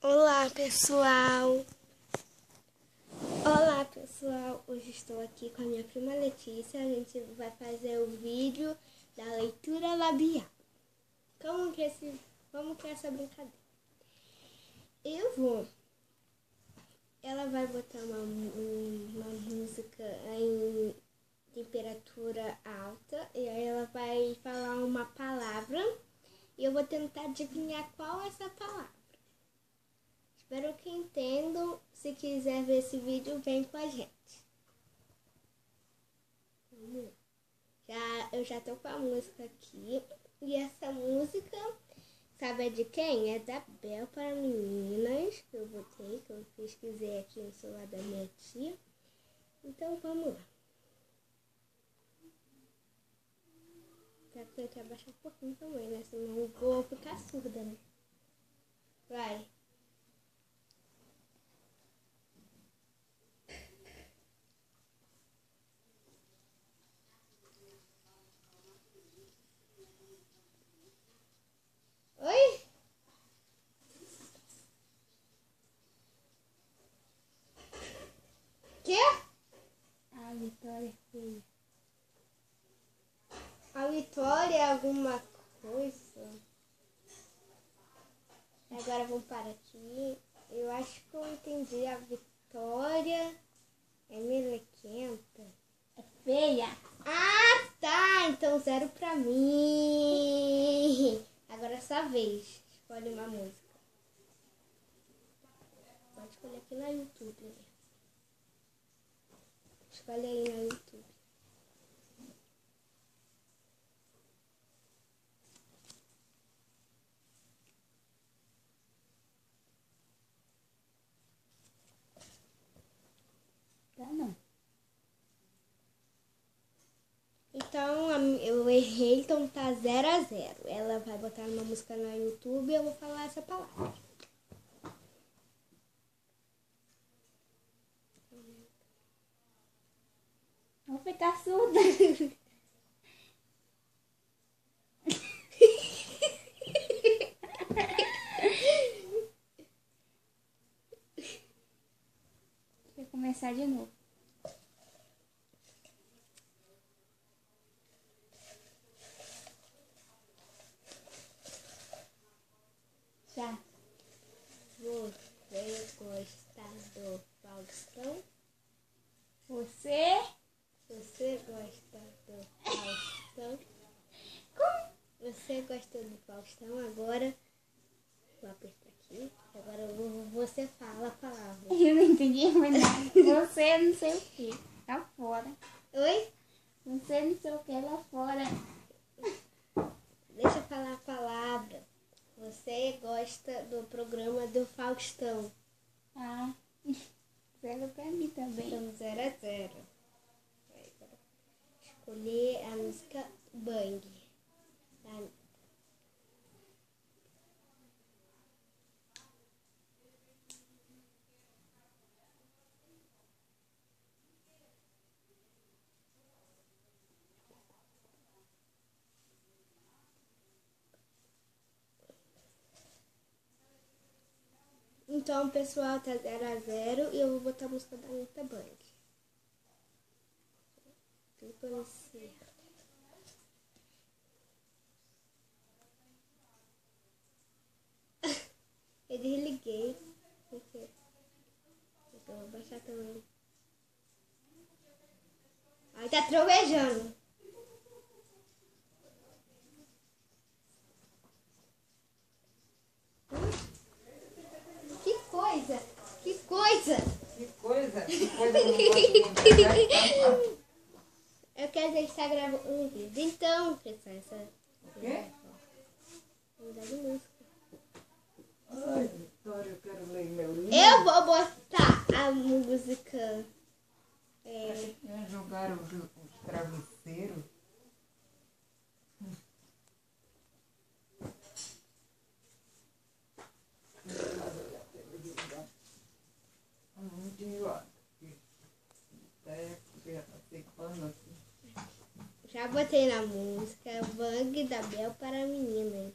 Olá, pessoal! Olá, pessoal! Hoje estou aqui com a minha prima Letícia. A gente vai fazer o vídeo da leitura labial. Como que é essa brincadeira? Ela vai botar uma música em temperatura alta e aí ela vai falar uma palavra e eu vou tentar adivinhar qual é essa palavra. Espero que entendam. Se quiser ver esse vídeo, vem com a gente. Vamos lá. Eu já tô com a música aqui. E essa música, sabe de quem? É da Bel para Meninas. Que eu botei, que eu pesquisei aqui no celular da minha tia. Então vamos lá. Vou tentar abaixar um pouquinho também, né? Senão eu vou ficar surda, né? Vai. Oi? Quê? A Vitória fez. A Vitória é alguma coisa? Agora vamos parar aqui. Eu acho que eu entendi. A Vitória é melequenta. É feia. Ah, tá. Então 0 pra mim. Agora é sua vez. Escolhe uma música. Pode escolher aqui na YouTube. Né? Escolhe aí na YouTube. Tá não. Então eu errei, então tá 0 a 0. Ela vai botar uma música no YouTube e eu vou falar essa palavra. Vou ficar surda. Vou começar de novo. Já. Você gosta do Faustão? Você? Você gosta do Faustão? Como? Você gosta do Faustão? Agora, vou apertar aqui. Agora você fala a palavra. Eu não entendi mais nada. Você não sei o que. Lá fora. Oi? Você não sei o que lá fora. Deixa eu falar a palavra. Você gosta do programa do Faustão? Ah. 0 pra mim também. Então 0 a 0. Escolher a música Bang. Então, pessoal, tá 0 a 0 e eu vou botar a música da Anitta Bang. Clica no certo. Eu desliguei. Então, eu vou baixar também. Ai, tá trovejando. Que coisa! Que coisa! Que coisa que eu não posso lembrar. Eu quero dizer que está gravando um vídeo. Então, pessoal, essa... O quê? Mudar de música. Ai, Vitória, eu quero ler meu livro. Eu vou botar a música... Já jogaram os travesseiros? Muito enjoado. Até já passei pano aqui. Já botei na música Bang da Bel para Meninas.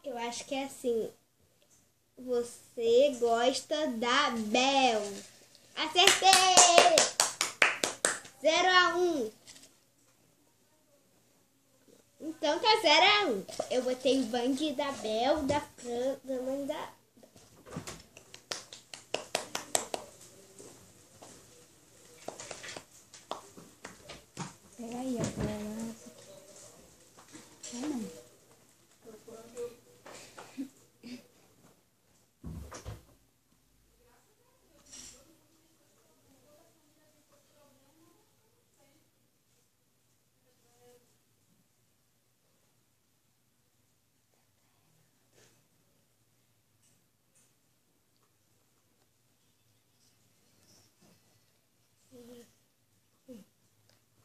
Eu acho que é assim. Você gosta da Bel. Acertei! 0-1. Então tá 0-1. Eu botei o Bang da Bel, da Fran, da mãe da... Pega aí, ó. Não.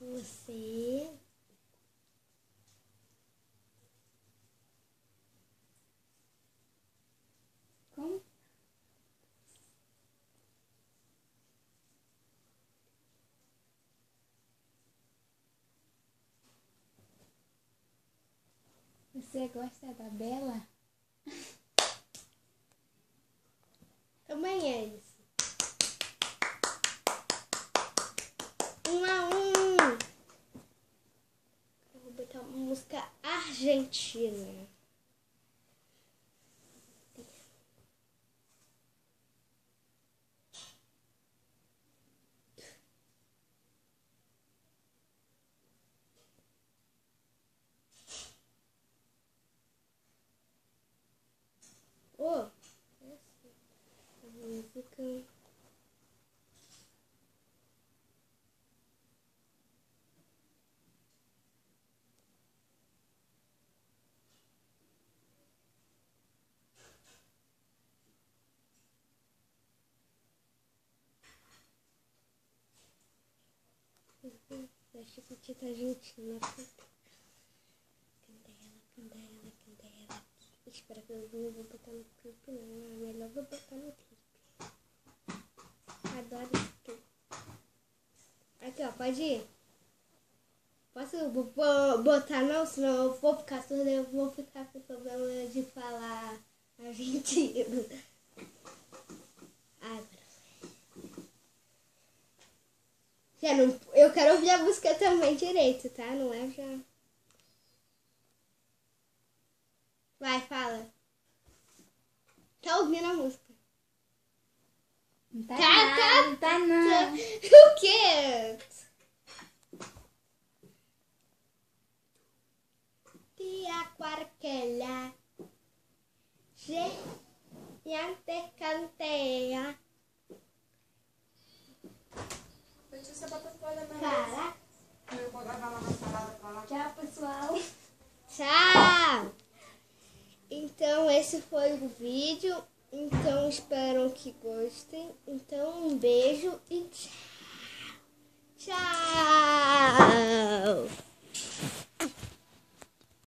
Você... Como? Você gosta da Bela? Também é isso. 1-1. Eu vou botar uma música argentina. Oh, essa música. Acho que Tita Argentina. Candela. Espera que eu não vou botar no clipe, não. É melhor eu botar no clipe. Adoro esse clipe. Aqui, ó, pode ir? Posso botar não? Senão eu vou ficar surda, eu vou ficar com problema de falar argentino. Ai, já não, eu quero ouvir a música também direito, tá? Não é já... Vai, fala. Tá ouvindo a música? Não tá, não tá não. O quê? Tia Quarquela, gente canteia. Você bota as coisas na Para. Eu vou levar lá na salada pra lá. Tchau, pessoal. Tchau! Então, esse foi o vídeo. Então, espero que gostem. Então, um beijo e tchau! Tchau!